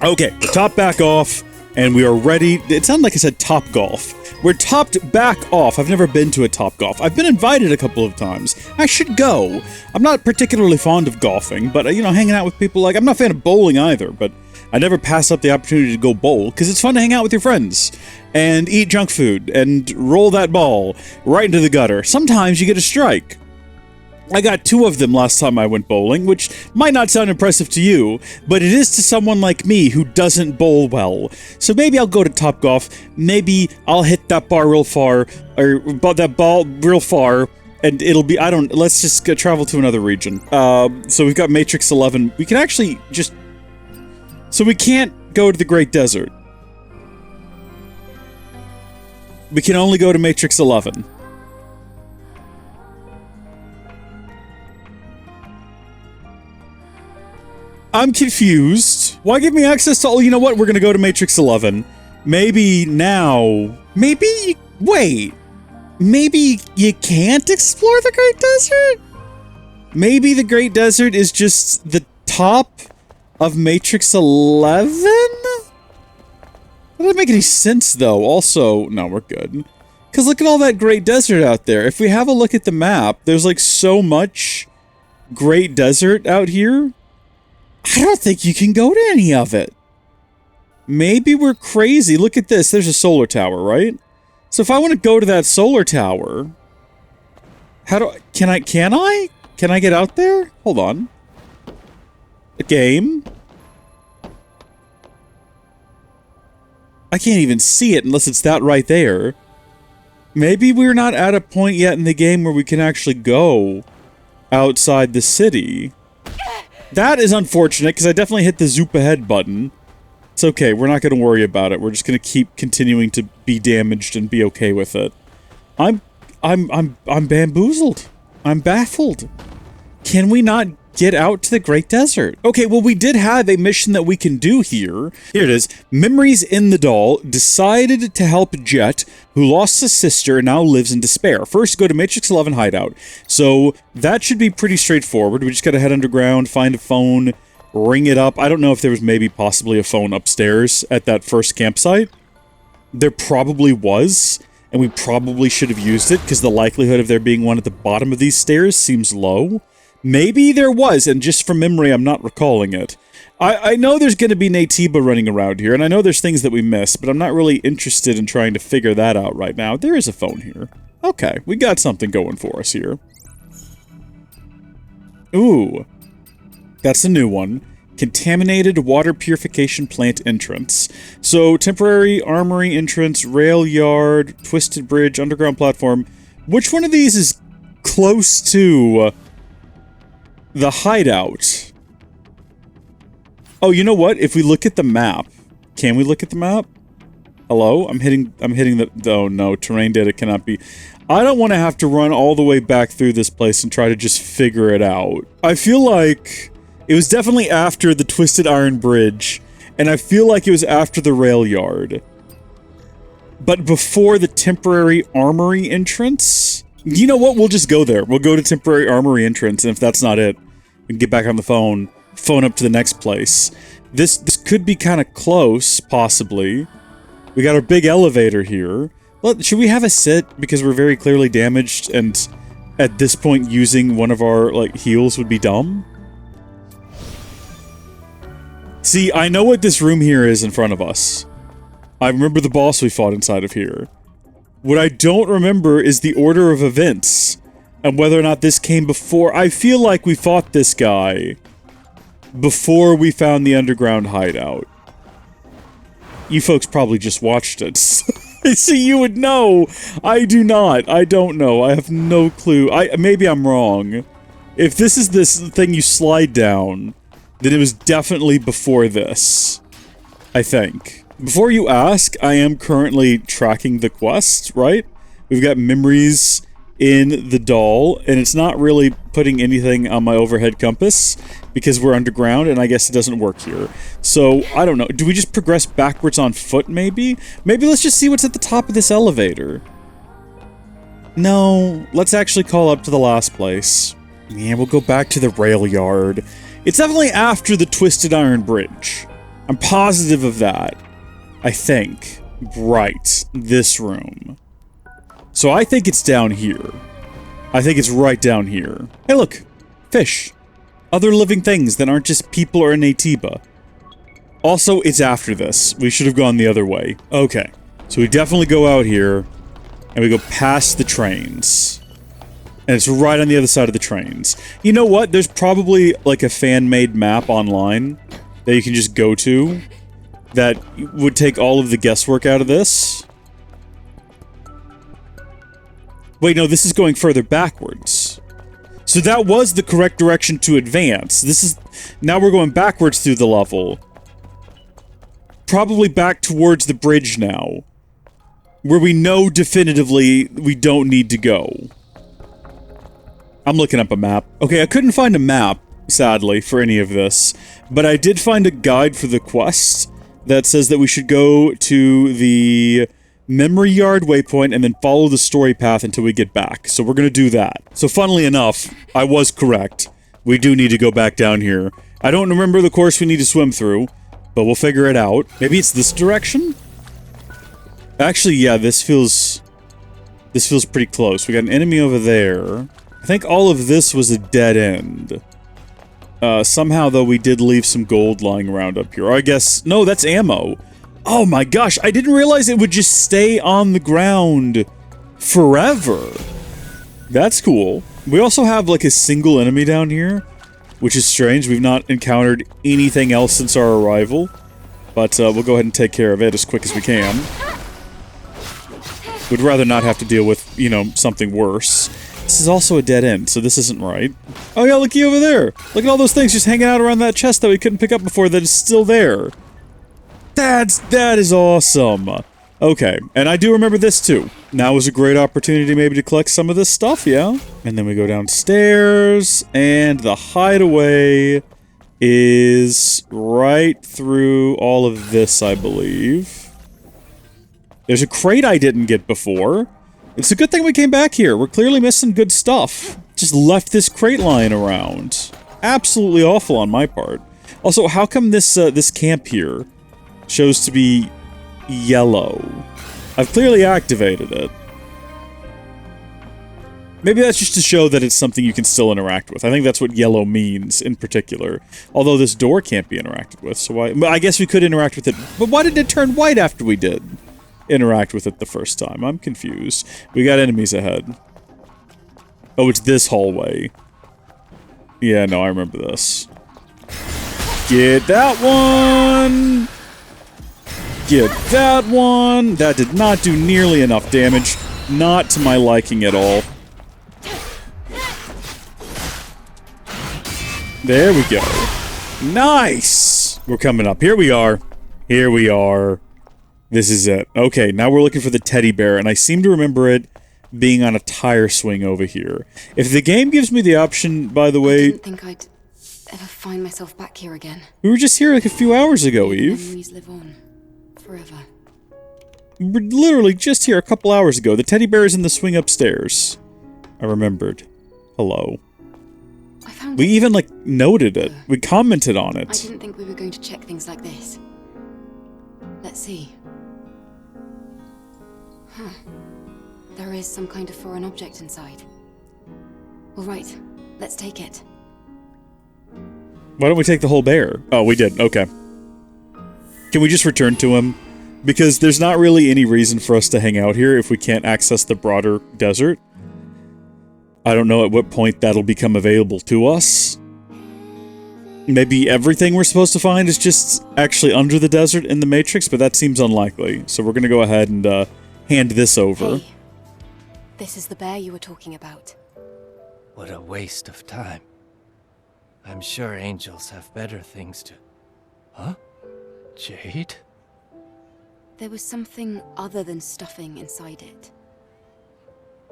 Okay, we're topped back off, and we are ready. It sounded like I said Top Golf. We're topped back off. I've never been to a Top Golf. I've been invited a couple of times. I should go. I'm not particularly fond of golfing, but, you know, hanging out with people, like, I'm not a fan of bowling either, but I never pass up the opportunity to go bowl, because it's fun to hang out with your friends, and eat junk food, and roll that ball right into the gutter. Sometimes you get a strike. I got 2 of them last time I went bowling, which might not sound impressive to you, but it is to someone like me who doesn't bowl well. So maybe I'll go to Top Golf, maybe I'll hit that bar real far, or that ball real far, and it'll be, let's just go travel to another region. So we've got Matrix 11. We can actually just, so we can't go to the Great Desert. We can only go to Matrix 11. I'm confused. Why give me access to all? You know what? We're gonna go to Matrix 11. Maybe now. Wait. Maybe you can't explore the Great Desert? Maybe the Great Desert is just the top of Matrix 11? That doesn't make any sense, though. Also, no, we're good. Because look at all that Great Desert out there. If we have a look at the map, there's like so much Great Desert out here. I don't think you can go to any of it. Maybe we're crazy. Look at this. There's a solar tower, right? So if I want to go to that solar tower, can I get out there? Hold on. A game? I can't even see it unless it's that right there. Maybe we're not at a point yet in the game where we can actually go outside the city. That is unfortunate, because I definitely hit the zoop ahead button. It's okay, we're not going to worry about it. We're just going to keep continuing to be damaged and be okay with it. I'm bamboozled. I'm baffled. Can we not get out to the Great Desert? Okay, well, we did have a mission that we can do here. Here it is. Memories in the doll decided to help Jet, who lost his sister and now lives in despair. First, go to Matrix 11 hideout. So that should be pretty straightforward. We just gotta head underground, find a phone, ring it up. I don't know if there was maybe possibly a phone upstairs at that first campsite. There probably was, and we probably should have used it, because the likelihood of there being one at the bottom of these stairs seems low. Maybe there was, and just from memory, I'm not recalling it. I know there's going to be Natiba running around here, and I know there's things that we missed, but I'm not really interested in trying to figure that out right now. There is a phone here. Okay, we got something going for us here. Ooh. That's a new one. Contaminated water purification plant entrance. So, temporary armory entrance, rail yard, twisted bridge, underground platform. Which one of these is close to the hideout? Oh, you know what? If we look at the map, can we look at the map? Hello? I'm hitting the, oh no, terrain data cannot be. I don't want to have to run all the way back through this place and try to just figure it out. I feel like it was definitely after the Twisted Iron Bridge, and I feel like it was after the rail yard. But before the temporary armory entrance? You know what? We'll just go there. We'll go to temporary armory entrance, and if that's not it, we can get back on the phone up to the next place. This could be kind of close, possibly. We got our big elevator here. Well, should we have a sit? Because we're very clearly damaged, and at this point, using one of our, like, heals would be dumb. See, I know what this room here is in front of us. I remember the boss we fought inside of here. What I don't remember is the order of events, and whether or not this came before. I feel like we fought this guy before we found the underground hideout. You folks probably just watched it. So you would know. I do not. I don't know. I have no clue. Maybe I'm wrong. If this is this thing you slide down, then it was definitely before this. I think. Before you ask, I am currently tracking the quest, right? We've got memories in the doll, and it's not really putting anything on my overhead compass because we're underground, and I guess it doesn't work here. So, I don't know. Do we just progress backwards on foot, maybe? Maybe let's just see what's at the top of this elevator. No, let's actually call up to the last place. Yeah, we'll go back to the rail yard. It's definitely after the Twisted Iron Bridge. I'm positive of that. I think. Right. This room. So I think it's down here. I think it's right down here. Hey look! Fish. Other living things that aren't just people or an Atiba. Also, it's after this. We should have gone the other way. Okay. So we definitely go out here, and we go past the trains. And it's right on the other side of the trains. You know what? There's probably, like, a fan-made map online that you can just go to that would take all of the guesswork out of this. Wait, no, this is going further backwards. So that was the correct direction to advance. This is... Now we're going backwards through the level. Probably back towards the bridge now. Where we know definitively we don't need to go. I'm looking up a map. Okay, I couldn't find a map, sadly, for any of this. But I did find a guide for the quest that says that we should go to the memory yard waypoint and then follow the story path until we get back. So we're gonna do that. So funnily enough, I was correct. We do need to go back down here. I don't remember the course we need to swim through, but we'll figure it out. Maybe it's this direction? Actually, yeah, this feels pretty close. We got an enemy over there. I think all of this was a dead end. Somehow, though, we did leave some gold lying around up here. Or I guess... No, that's ammo. Oh my gosh, I didn't realize it would just stay on the ground forever. That's cool. We also have, like, a single enemy down here, which is strange. We've not encountered anything else since our arrival. But, we'll go ahead and take care of it as quick as we can. We'd rather not have to deal with, you know, something worse. This is also a dead end, so this isn't right. Oh yeah, looky over there! Look at all those things just hanging out around that chest that we couldn't pick up before that is still there. That is awesome! Okay, and I do remember this too. Now is a great opportunity maybe to collect some of this stuff, yeah? And then we go downstairs, and the hideaway is right through all of this, I believe. There's a crate I didn't get before. It's a good thing we came back here. We're clearly missing good stuff. Just left this crate lying around. Absolutely awful on my part. Also, how come this camp here shows to be yellow? I've clearly activated it. Maybe that's just to show that it's something you can still interact with. I think that's what yellow means in particular. Although this door can't be interacted with, so why... I guess we could interact with it. But why did it turn white after we did interact with it the first time? I'm confused. We got enemies ahead. Oh, it's this hallway. Yeah, no, I remember this. Get that one! Get that one! That did not do nearly enough damage. Not to my liking at all. There we go. Nice! We're coming up. Here we are. Here we are. This is it. Okay, now we're looking for the teddy bear, and I seem to remember it being on a tire swing over here. If the game gives me the option, by the way... I didn't think I'd ever find myself back here again. We were just here like a few hours ago, Eve. Memories live on. Forever. We were literally just here a couple hours ago. The teddy bear is in the swing upstairs. I remembered. Hello. I found we even, like, noted it. We commented on it. I didn't think we were going to check things like this. Let's see. Huh. There is some kind of foreign object inside. All right, let's take it. Why don't we take the whole bear? Oh, we did. Okay. Can we just return to him? Because there's not really any reason for us to hang out here if we can't access the broader desert. I don't know at what point that'll become available to us. Maybe everything we're supposed to find is just actually under the desert in the Matrix, but that seems unlikely. So we're gonna go ahead and hand this over. Hey, this is the bear you were talking about. What a waste of time. I'm sure angels have better things to... Huh? Jade? There was something other than stuffing inside it.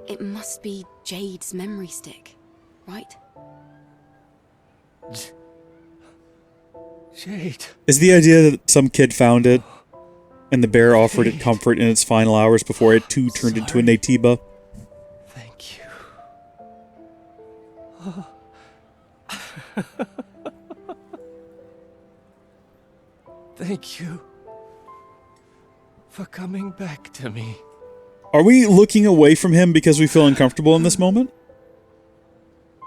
It must be Jade's memory stick, right? Jade. Is the idea that some kid found it, and the bear offered it comfort in its final hours before it too turned into an Atiba? Thank you. Thank you for coming back to me. Are we looking away from him because we feel uncomfortable in this moment?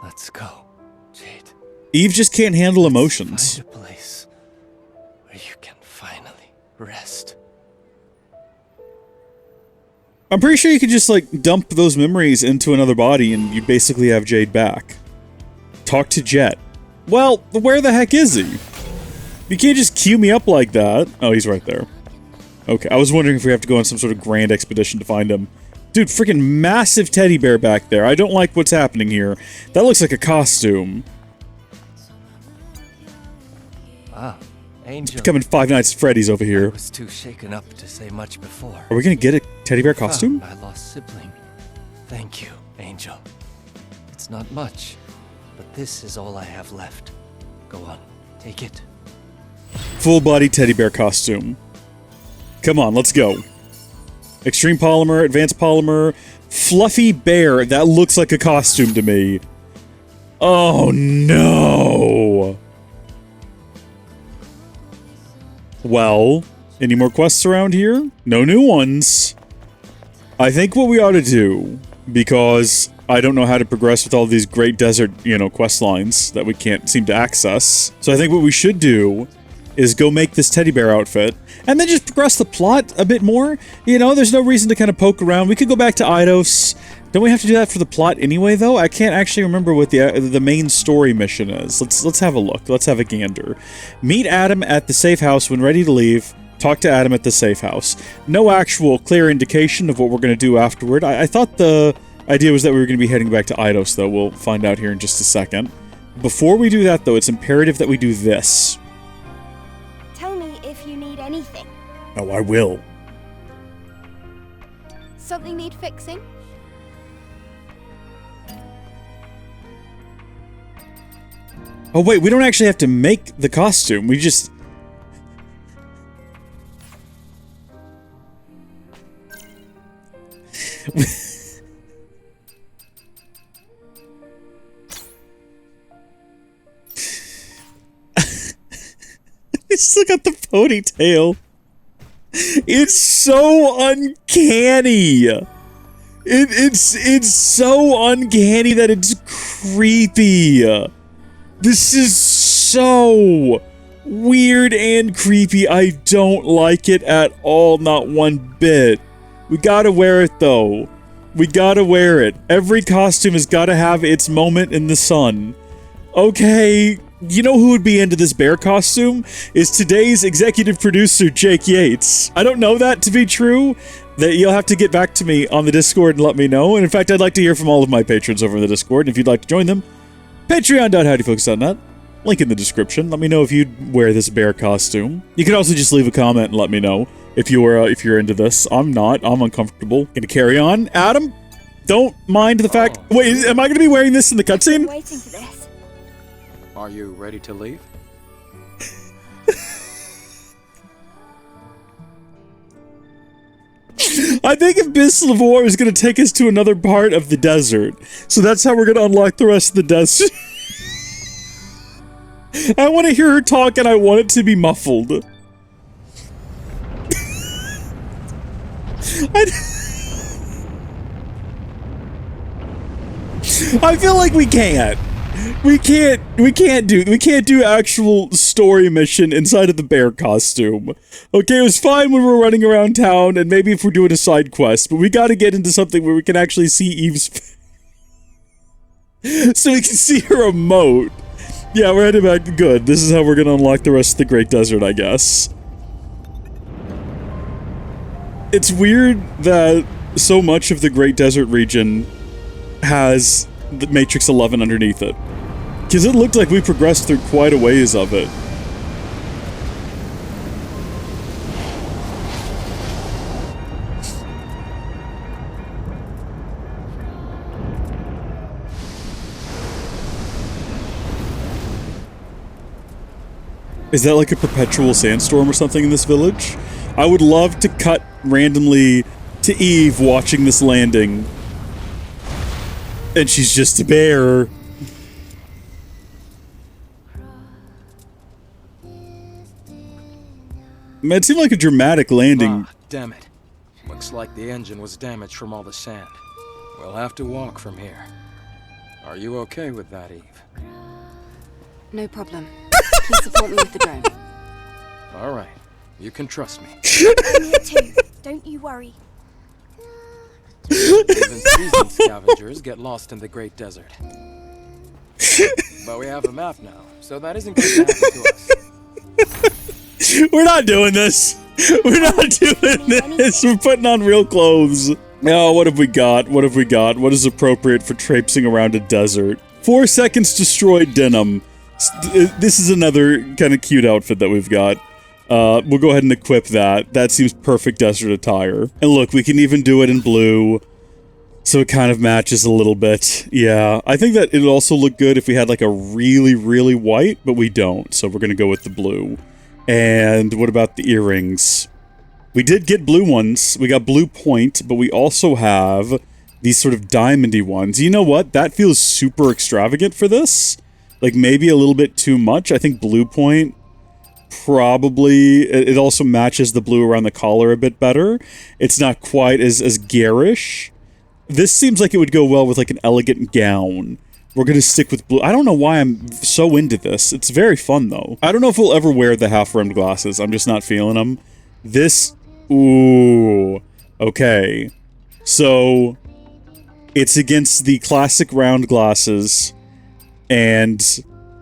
Let's go, Jade. Eve just can't handle emotions. Find a place where you can finally rest. I'm pretty sure you could just, like, dump those memories into another body and you basically have Jade back. Talk to Jet. Well, where the heck is he? You can't just cue me up like that. Oh, he's right there. Okay, I was wondering if we have to go on some sort of grand expedition to find him. Dude, freaking massive teddy bear back there. I don't like what's happening here. That looks like a costume. Ah, Angel. It's becoming Five Nights at Freddy's over I here. was too shaken up to say much before. Are we gonna get a teddy bear costume? Found my lost sibling. Thank you, Angel. It's not much, but this is all I have left. Go on, take it. Full body teddy bear costume. Come on, let's go. Extreme polymer, advanced polymer, fluffy bear. That looks like a costume to me. Oh no. Well, any more quests around here? No new ones. I think what we ought to do, because I don't know how to progress with all these great desert, quest lines that we can't seem to access. So I think what we should do is go make this teddy bear outfit, and then just progress the plot a bit more. There's no reason to kind of poke around. We could go back to Eidos. Don't we have to do that for the plot anyway, though? I can't actually remember what the main story mission is. Let's have a look. Let's have a gander. Meet Adam at the safe house when ready to leave. Talk to Adam at the safe house. No actual clear indication of what we're going to do afterward. I thought the idea was that we were going to be heading back to Eidos, though. We'll find out here in just a second. Before we do that, though, it's imperative that we do this. Tell me if you need anything. Oh, I will. Something need fixing? Oh, wait, we don't actually have to make the costume. We just... It's still got the ponytail. It's so uncanny. It's so uncanny that it's creepy. This is so weird and creepy. I don't like it at all, not one bit. We gotta wear it though. We gotta wear it. Every costume has gotta have its moment in the sun. Okay, you know who would be into this bear costume? Is today's executive producer, Jake Yates. I don't know that to be true. That you'll have to get back to me on the Discord and let me know. And in fact, I'd like to hear from all of my patrons over in the Discord. And if you'd like to join them, patreon.howdyfolks.net. Link in the description. Let me know if you'd wear this bear costume. You can also just leave a comment and let me know if you're into this. I'm not. I'm uncomfortable. Gonna carry on. Adam, don't mind the fact... Wait, am I gonna be wearing this in the cutscene? Waiting for this. Are you ready to leave? I think Abyss of War is gonna take us to another part of the desert. So that's how we're gonna unlock the rest of the desert. I want to hear her talk and I want it to be muffled. I feel like we can't. We can't do actual story mission inside of the bear costume. Okay, it was fine when we're running around town and maybe if we're doing a side quest, but we gotta get into something where we can actually see Eve's so we can see her emote. Yeah, we're heading back. Good. This is how we're gonna unlock the rest of the Great Desert, I guess. It's weird that so much of the Great Desert region has the Matrix 11 underneath it. Because it looked like we progressed through quite a ways of it. Is that like a perpetual sandstorm or something in this village? I would love to cut randomly to Eve watching this landing. And she's just a bear. It seemed like a dramatic landing. Ah, damn it. Looks like the engine was damaged from all the sand. We'll have to walk from here. Are you okay with that, Eve? No problem. Please support me with the drone. All right. You can trust me. I'm here too. Don't you worry. Even seasoned scavengers get lost in the Great Desert. But we have a map now, so that isn't going to happen to us. We're not doing this. We're not doing this. We're putting on real clothes. Oh, what have we got? What have we got? What is appropriate for traipsing around a desert? 4 seconds destroyed denim. This is another kind of cute outfit that we've got. We'll go ahead and equip that. That seems perfect desert attire. And look, we can even do it in blue. So it kind of matches a little bit. Yeah, I think that it'd also look good if we had like a really, really white, but we don't. So we're going to go with the blue. And what about the earrings? We did get blue ones. We got blue point, but we also have these sort of diamondy ones. You know what? That feels super extravagant for this. Like maybe a little bit too much. I think blue point probably, it also matches the blue around the collar a bit better. It's not quite as garish. This seems like it would go well with like an elegant gown. We're gonna stick with blue. I don't know why I'm so into this. It's very fun though. I don't know if we'll ever wear the half-rimmed glasses. I'm just not feeling them. This, ooh, okay. So, it's against the classic round glasses, and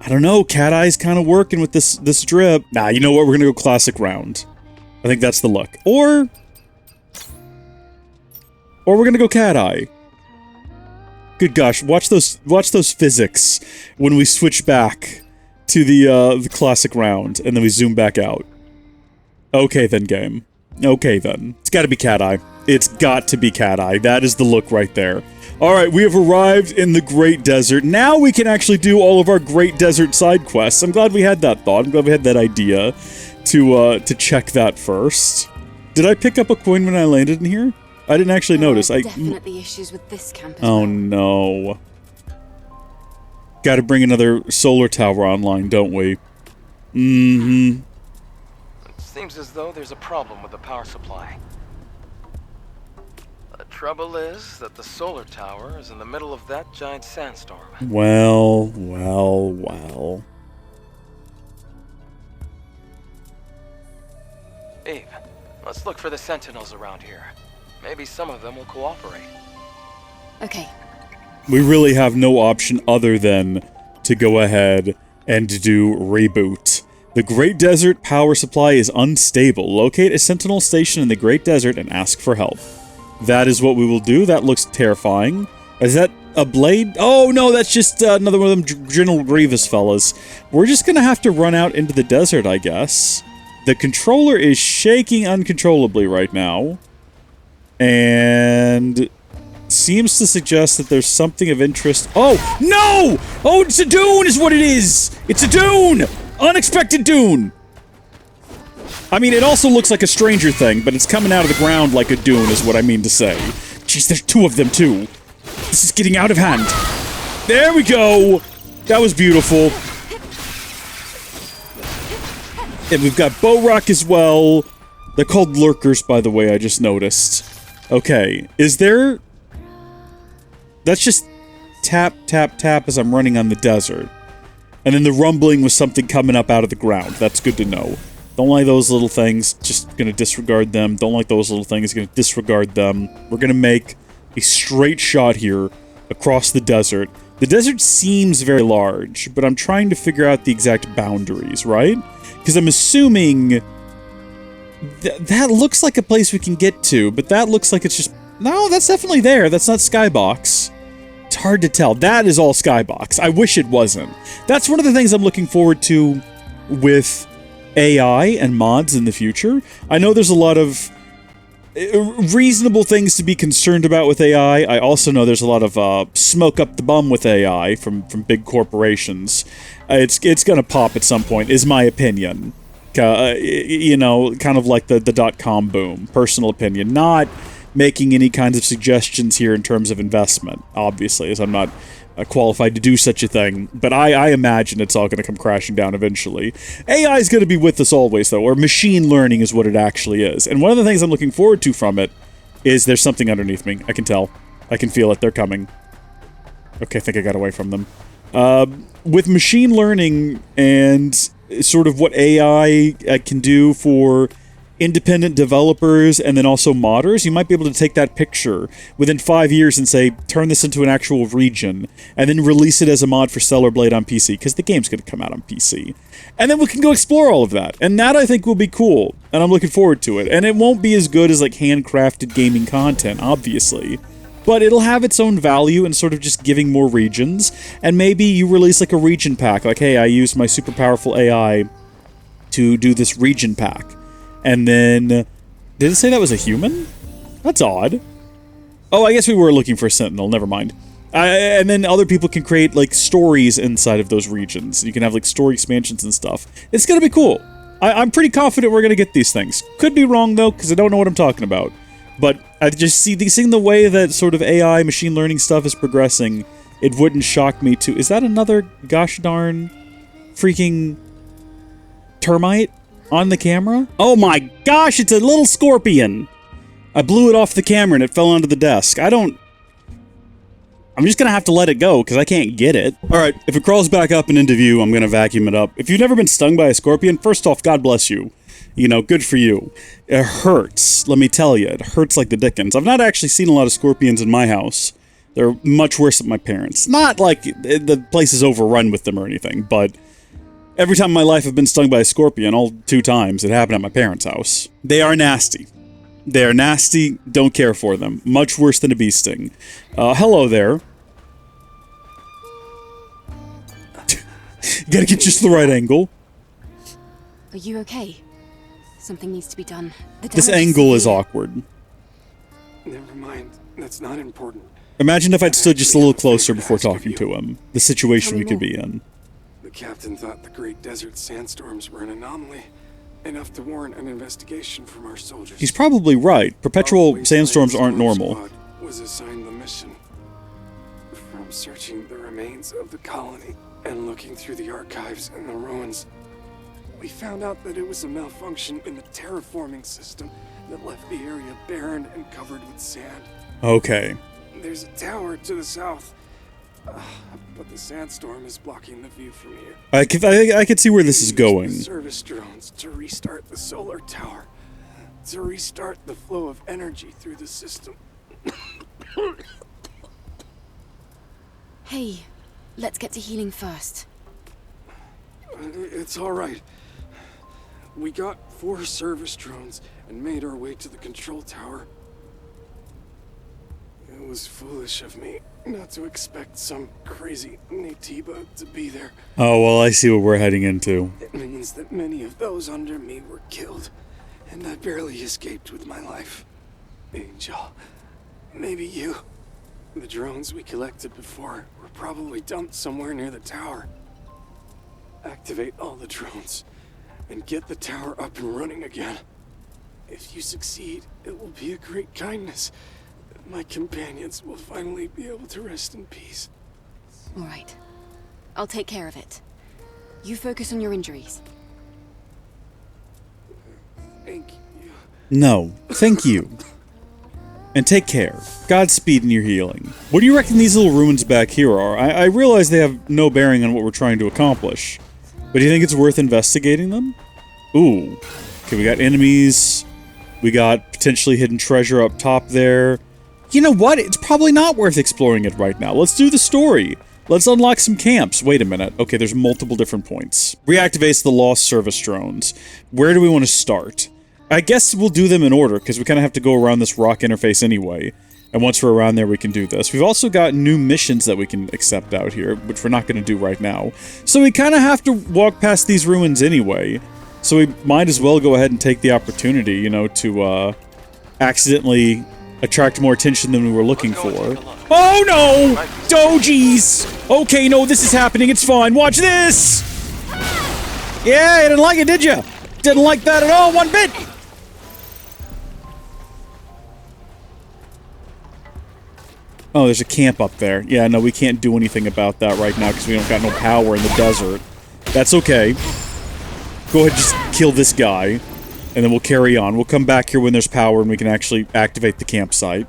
I don't know, cat eye's kind of working with this drip. Nah, you know what? We're gonna go classic round. I think that's the look. Or we're gonna go cat eye. Good gosh, watch those physics when we switch back to the classic round and then we zoom back out. Okay then, game. Okay then. It's gotta be cat eye. It's got to be cat eye. That is the look right there. Alright, we have arrived in the Great Desert. Now we can actually do all of our Great Desert side quests. I'm glad we had that thought. I'm glad we had that idea to check that first. Did I pick up a coin when I landed in here? I didn't actually notice. Definitely issues with this camp as Oh well. no. Gotta bring another solar tower online, don't we? Mm-hmm. It seems as though there's a problem with the power supply. The trouble is that the solar tower is in the middle of that giant sandstorm. Well, well, well. Eve, let's look for the sentinels around here. Maybe some of them will cooperate. Okay. We really have no option other than to go ahead and do Reboot. The Great Desert power supply is unstable. Locate a sentinel station in the Great Desert and ask for help. That is what we will do. That looks terrifying. Is that a blade? Oh no, that's just another one of them General Grievous fellas. We're just gonna have to run out into the desert, I guess. The controller is shaking uncontrollably right now. And seems to suggest that there's something of interest. Oh, no! Oh, it's a dune is what it is! It's a dune! Unexpected dune! I mean, it also looks like a Stranger Thing, but it's coming out of the ground like a dune is what I mean to say. Jeez, there's two of them too. This is getting out of hand. There we go! That was beautiful. And we've got Bow-Rock as well. They're called lurkers, by the way, I just noticed. Okay, is there... That's just tap, tap, tap as I'm running on the desert. And then the rumbling was something coming up out of the ground. That's good to know. Don't like those little things, just gonna disregard them. Don't like those little things, gonna disregard them. We're gonna make a straight shot here across the desert. The desert seems very large, but I'm trying to figure out the exact boundaries, right? Because I'm assuming... that looks like a place we can get to, but that looks like it's just... No, that's definitely there. That's not Skybox. It's hard to tell. That is all Skybox. I wish it wasn't. That's one of the things I'm looking forward to with AI and mods in the future. I know there's a lot of reasonable things to be concerned about with AI. I also know there's a lot of smoke up the bum with AI from big corporations. It's gonna pop at some point, is my opinion. You know, kind of like the dot-com boom. Personal opinion. Not making any kinds of suggestions here in terms of investment, obviously, as I'm not qualified to do such a thing, but I imagine it's all going to come crashing down eventually. AI is going to be with us always, though, or machine learning is what it actually is. And one of the things I'm looking forward to from it is there's something underneath me. I can tell. I can feel it. They're coming. Okay, I think I got away from them. With machine learning and sort of what AI can do for independent developers and then also modders, you might be able to take that picture within 5 years and say, turn this into an actual region, and then release it as a mod for Stellar Blade on PC, because the game's going to come out on PC. And then we can go explore all of that. And that, I think, will be cool. And I'm looking forward to it. And it won't be as good as, like, handcrafted gaming content, obviously. But it'll have its own value in sort of just giving more regions. And maybe you release, like, a region pack. Like, hey, I used my super powerful AI to do this region pack. And then, did it say that was a human? That's odd. Oh, I guess we were looking for a sentinel, never mind. And then other people can create, like, stories inside of those regions. You can have, like, story expansions and stuff. It's gonna be cool. I'm pretty confident we're gonna get these things. Could be wrong, though, because I don't know what I'm talking about. But I just seeing the way that sort of AI, machine learning stuff is progressing, it wouldn't shock me to... Is that another gosh darn freaking termite on the camera? Oh my gosh, it's a little scorpion! I blew it off the camera and it fell onto the desk. I'm just gonna have to let it go, because I can't get it. Alright, if it crawls back up and into view, I'm gonna vacuum it up. If you've never been stung by a scorpion, first off, God bless you. You know, good for you. It hurts, let me tell you. It hurts like the dickens. I've not actually seen a lot of scorpions in my house. They're much worse at my parents'. Not like the place is overrun with them or anything, but every time in my life I've been stung by a scorpion, all 2 times, it happened at my parents' house. They are nasty. They are nasty, don't care for them. Much worse than a bee sting. Hello there. You gotta get just the right angle. Are you okay? Something needs to be done. This angle is awkward. Never mind. That's not important. Imagine if I'd stood just a little closer before talking to him. The situation we could be in. The captain thought the Great Desert Sandstorms were an anomaly, enough to warrant an investigation from our soldiers. He's probably right. Perpetual sandstorms aren't normal. Was assigned the mission. From searching the remains of the colony and looking through the archives and the ruins, we found out that it was a malfunction in the terraforming system that left the area barren and covered with sand. Okay. There's a tower to the south, but the sandstorm is blocking the view from here. I could see where this is going. Service drones to restart the solar tower, to restart the flow of energy through the system. Hey, let's get to healing first. It's all right. We got 4 service drones and made our way to the control tower. It was foolish of me not to expect some crazy Natiba to be there. Oh, well, I see what we're heading into. It means that many of those under me were killed, and I barely escaped with my life. Angel, maybe you. The drones we collected before were probably dumped somewhere near the tower. Activate all the drones and get the tower up and running again. If you succeed, it will be a great kindness. My companions will finally be able to rest in peace. All right. I'll take care of it. You focus on your injuries. Thank you. No, thank you. And take care. Godspeed in your healing. What do you reckon these little ruins back here are? I realize they have no bearing on what we're trying to accomplish. But do you think it's worth investigating them? Ooh. Okay, we got enemies. We got potentially hidden treasure up top there. You know what? It's probably not worth exploring it right now. Let's do the story. Let's unlock some camps. Wait a minute. Okay, there's multiple different points. Reactivates the lost service drones. Where do we want to start? I guess we'll do them in order, because we kind of have to go around this rock interface anyway. And once we're around there, we can do this. We've also got new missions that we can accept out here, which we're not going to do right now. So we kind of have to walk past these ruins anyway. So we might as well go ahead and take the opportunity, you know, to accidentally attract more attention than we were looking for. Oh no! Oh jeez! Okay, no, this is happening. It's fine. Watch this! Yeah, you didn't like it, did you? Didn't like that at all, one bit! Oh, there's a camp up there. Yeah, no, we can't do anything about that right now because we don't got no power in the desert. That's okay. Go ahead and just kill this guy, and then we'll carry on. We'll come back here when there's power and we can actually activate the campsite.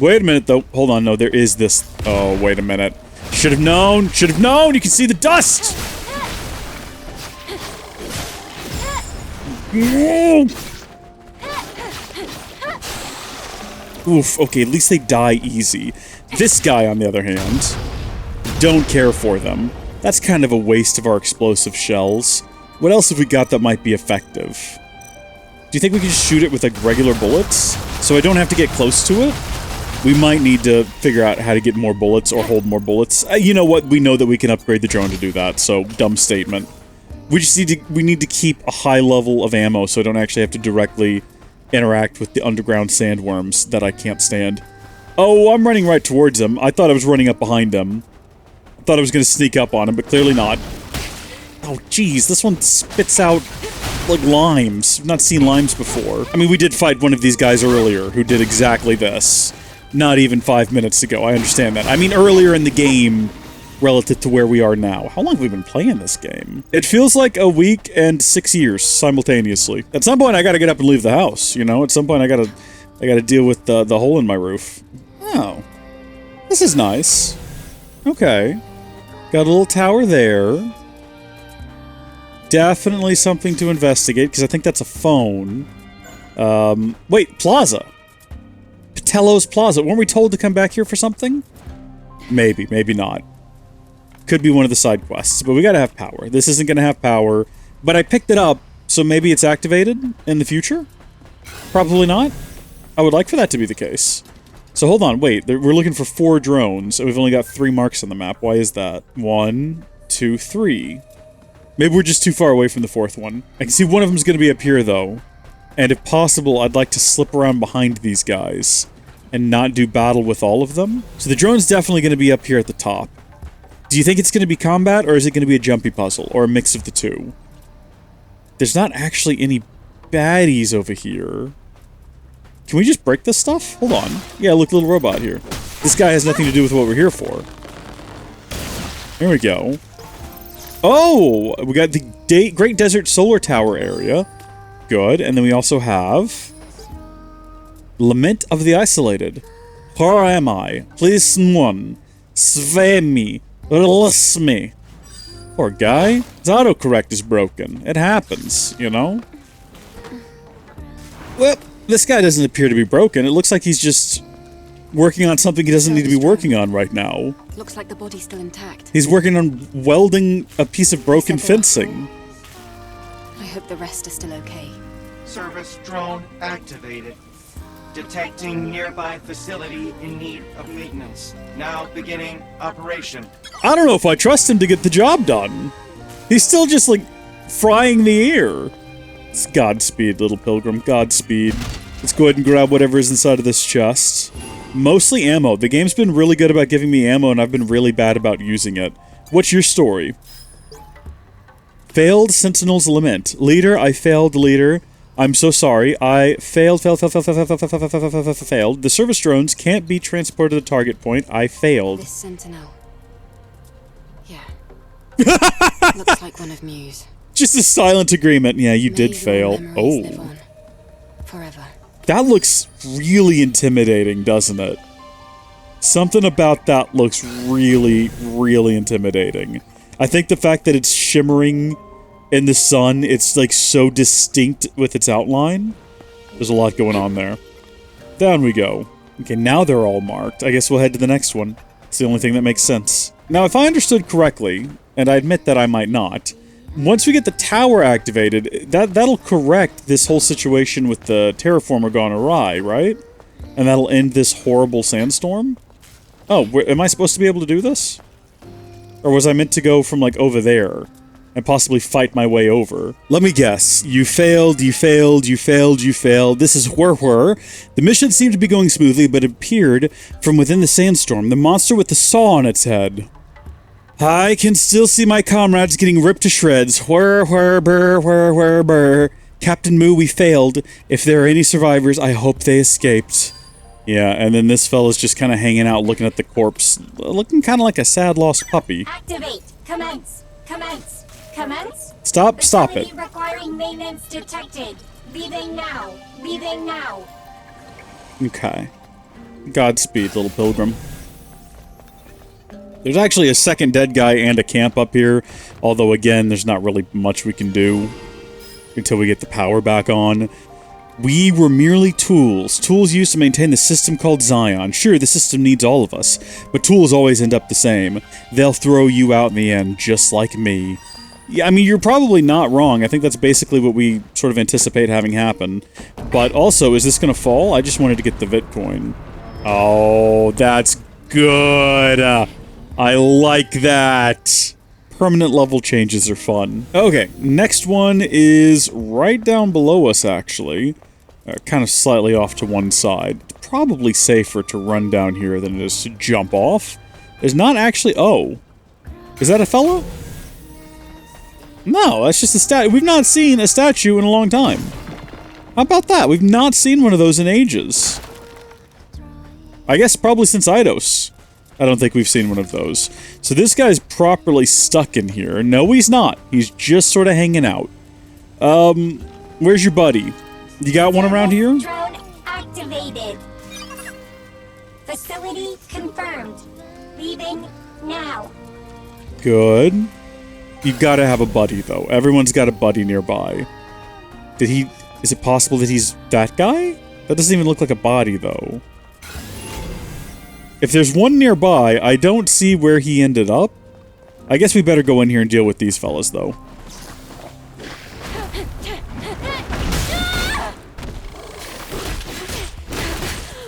Wait a minute, though. Hold on, no, there is this... Oh, wait a minute. Should have known! Should have known! You can see the dust! Oof, okay, at least they die easy. This guy, on the other hand, don't care for them. That's kind of a waste of our explosive shells. What else have we got that might be effective? Do you think we can just shoot it with, like, regular bullets? So I don't have to get close to it? We might need to figure out how to get more bullets or hold more bullets. You know what? We know that we can upgrade the drone to do that, so dumb statement. We just need to keep a high level of ammo so I don't actually have to directly interact with the underground sandworms that I can't stand. Oh, I'm running right towards him. I thought I was running up behind him. I thought I was going to sneak up on him, but clearly not. Oh, jeez, this one spits out, like, limes. I've not seen limes before. I mean, we did fight one of these guys earlier who did exactly this. Not even 5 minutes ago, I understand that. I mean, earlier in the game, relative to where we are now. How long have we been playing this game? It feels like a week and 6 years simultaneously. At some point, I gotta get up and leave the house, you know? At some point, I gotta deal with the hole in my roof. Oh. This is nice. Okay. Got a little tower there. Definitely something to investigate, because I think that's a phone. Wait, Plaza. Patello's Plaza. Weren't we told to come back here for something? Maybe, maybe not. Could be one of the side quests, but we gotta have power. This isn't gonna have power, but I picked it up, so maybe it's activated in the future? Probably not. I would like for that to be the case. So hold on, wait, we're looking for 4 drones, and we've only got 3 marks on the map. Why is that? 1, 2, 3. Maybe we're just too far away from the 4th one. I can see one of them's gonna be up here, though. And if possible, I'd like to slip around behind these guys and not do battle with all of them. So the drone's definitely going to be up here at the top. Do you think it's going to be combat, or is it going to be a jumpy puzzle, or a mix of the two? There's not actually any baddies over here. Can we just break this stuff? Hold on. Yeah, look, little robot here. This guy has nothing to do with what we're here for. There we go. Oh! We got the Great Desert Solar Tower area. Good, and then we also have... Lament of the Isolated. Where am I? Please someone. Save me. Release me. Poor guy. His autocorrect is broken. It happens, you know? Well, this guy doesn't appear to be broken. It looks like he's just working on something he doesn't need to be working on right now. Looks like the body's still intact. He's working on welding a piece of broken fencing. I hope the rest are still okay. Service drone activated. Detecting nearby facility in need of maintenance. Now beginning operation. I don't know if I trust him to get the job done. He's still just, like, frying the air. It's Godspeed, little pilgrim. Godspeed. Let's go ahead and grab whatever is inside of this chest. Mostly ammo. The game's been really good about giving me ammo, and I've been really bad about using it. What's your story? Failed Sentinel's Lament. Leader, I failed, leader. I'm so sorry. I failed. The service drones can't be transported to the target point. I failed. This Sentinel. Yeah. Looks like one of Mew's. Just a silent agreement. Yeah, you did fail. Live on. Forever. That looks really intimidating, doesn't it? Something about that looks really, really intimidating. I think the fact that it's shimmering in the sun, it's like so distinct with its outline. There's a lot going on there. Down we go. Okay, now they're all marked. I guess we'll head to the next one. It's the only thing that makes sense. Now, if I understood correctly, and I admit that I might not, once we get the tower activated, that'll correct this whole situation with the terraformer gone awry, right? And that'll end this horrible sandstorm? Oh, am I supposed to be able to do this? Or was I meant to go from, like, over there and possibly fight my way over? Let me guess. You failed, you failed, you failed, you failed. This is whir. The mission seemed to be going smoothly, but appeared from within the sandstorm, the monster with the saw on its head. I can still see my comrades getting ripped to shreds. Whir. Captain Moo, we failed. If there are any survivors, I hope they escaped. Yeah, and then this fella's just kind of hanging out looking at the corpse, looking kind of like a sad lost puppy. Activate. Commence. Commence. Commence. Stop it. Facility requiring maintenance detected. Leaving now. Leaving now. Okay. Godspeed, little pilgrim. There's actually a second dead guy and a camp up here, although again, there's not really much we can do until we get the power back on. We were merely tools. Tools used to maintain the system called Zion. Sure, the system needs all of us, but tools always end up the same. They'll throw you out in the end, just like me. Yeah, I mean, you're probably not wrong. I think that's basically what we sort of anticipate having happen. But also, is this going to fall? I just wanted to get the Bitcoin. Oh, that's good. I like that. Permanent level changes are fun. Okay, next one is right down below us, actually. Kind of slightly off to one side. It's probably safer to run down here than it is to jump off. There's not actually... Oh. Is that a fellow? No, that's just a statue. We've not seen a statue in a long time. How about that? We've not seen one of those in ages. I guess probably since Eidos. I don't think we've seen one of those. So this guy's properly stuck in here. No, he's not. He's just sort of hanging out. Where's your buddy? You got one around here? Drone activated. Facility confirmed. Leaving now. Good. You've got to have a buddy, though. Everyone's got a buddy nearby. Did he... Is it possible that he's that guy? That doesn't even look like a body, though. If there's one nearby, I don't see where he ended up. I guess we better go in here and deal with these fellas, though.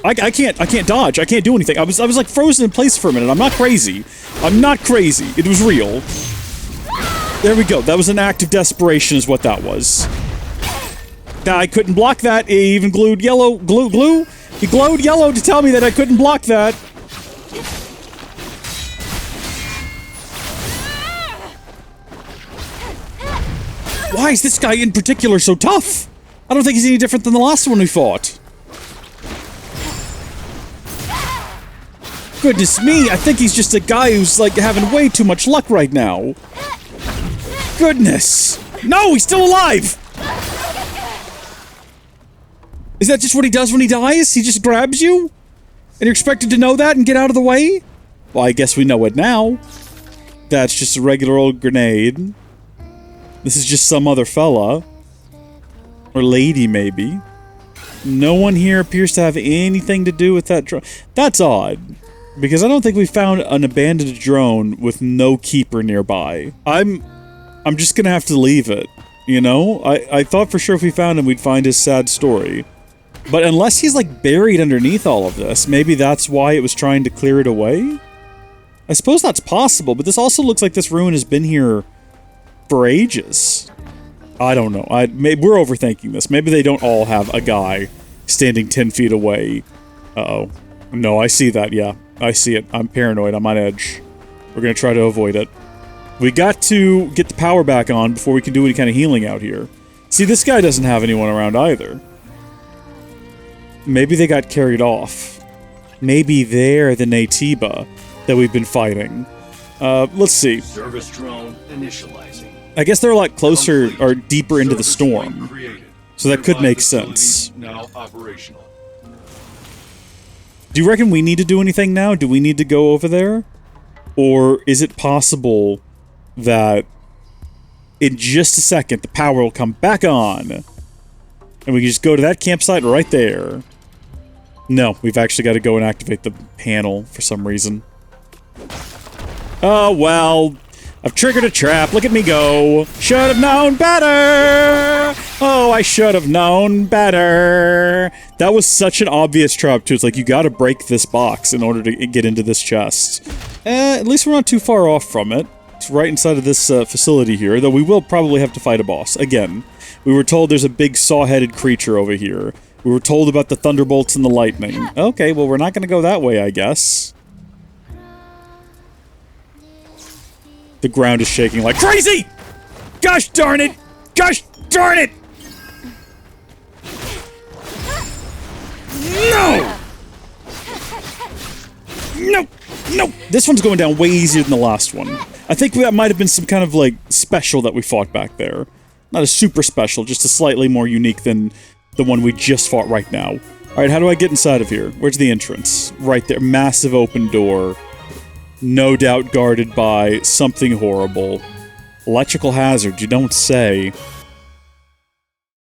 I can't dodge. I can't do anything. I was like frozen in place for a minute. I'm not crazy. I'm not crazy. It was real. There we go. That was an act of desperation is what that was. I couldn't block that. He even glued yellow... Glue? He glowed yellow to tell me that I couldn't block that. Why is this guy in particular so tough? I don't think he's any different than the last one we fought. Goodness me, I think he's just a guy who's, like, having way too much luck right now. Goodness! No, he's still alive! Is that just what he does when he dies? He just grabs you? And you're expected to know that and get out of the way? Well, I guess we know it now. That's just a regular old grenade. This is just some other fella. Or lady, maybe. No one here appears to have anything to do with that drone. That's odd. Because I don't think we found an abandoned drone with no keeper nearby. I'm just gonna have to leave it. You know? I thought for sure if we found him, we'd find his sad story. But unless he's, like, buried underneath all of this, maybe that's why it was trying to clear it away? I suppose that's possible, but this also looks like this ruin has been here for ages. I don't know. We're overthinking this. Maybe they don't all have a guy standing 10 feet away. Uh-oh. No, I see that, yeah. I see it. I'm paranoid. I'm on edge. We're gonna try to avoid it. We got to get the power back on before we can do any kind of healing out here. See, this guy doesn't have anyone around either. Maybe they got carried off. Maybe they're the Natiba that we've been fighting. Let's see. Service drone initializing. I guess they're a lot closer or deeper into the storm. So that could make sense. Now operational. Do you reckon we need to do anything now? Do we need to go over there? Or is it possible that in just a second the power will come back on and we can just go to that campsite right there? No, we've actually got to go and activate the panel for some reason. Oh, well, I've triggered a trap. Look at me go. Should have known better. Oh, I should have known better. That was such an obvious trap, too. It's like, you got to break this box in order to get into this chest. At least we're not too far off from it. It's right inside of this facility here, though we will probably have to fight a boss. Again, we were told there's a big saw-headed creature over here. We were told about the thunderbolts and the lightning. Okay, well, we're not going to go that way, I guess. The ground is shaking like crazy! Gosh darn it! Gosh darn it! No! No! No! This one's going down way easier than the last one. I think that might have been some kind of, like, special that we fought back there. Not a super special, just a slightly more unique than the one we just fought right now. Alright, how do I get inside of here? Where's the entrance? Right there. Massive open door. No doubt guarded by something horrible. Electrical hazard, you don't say.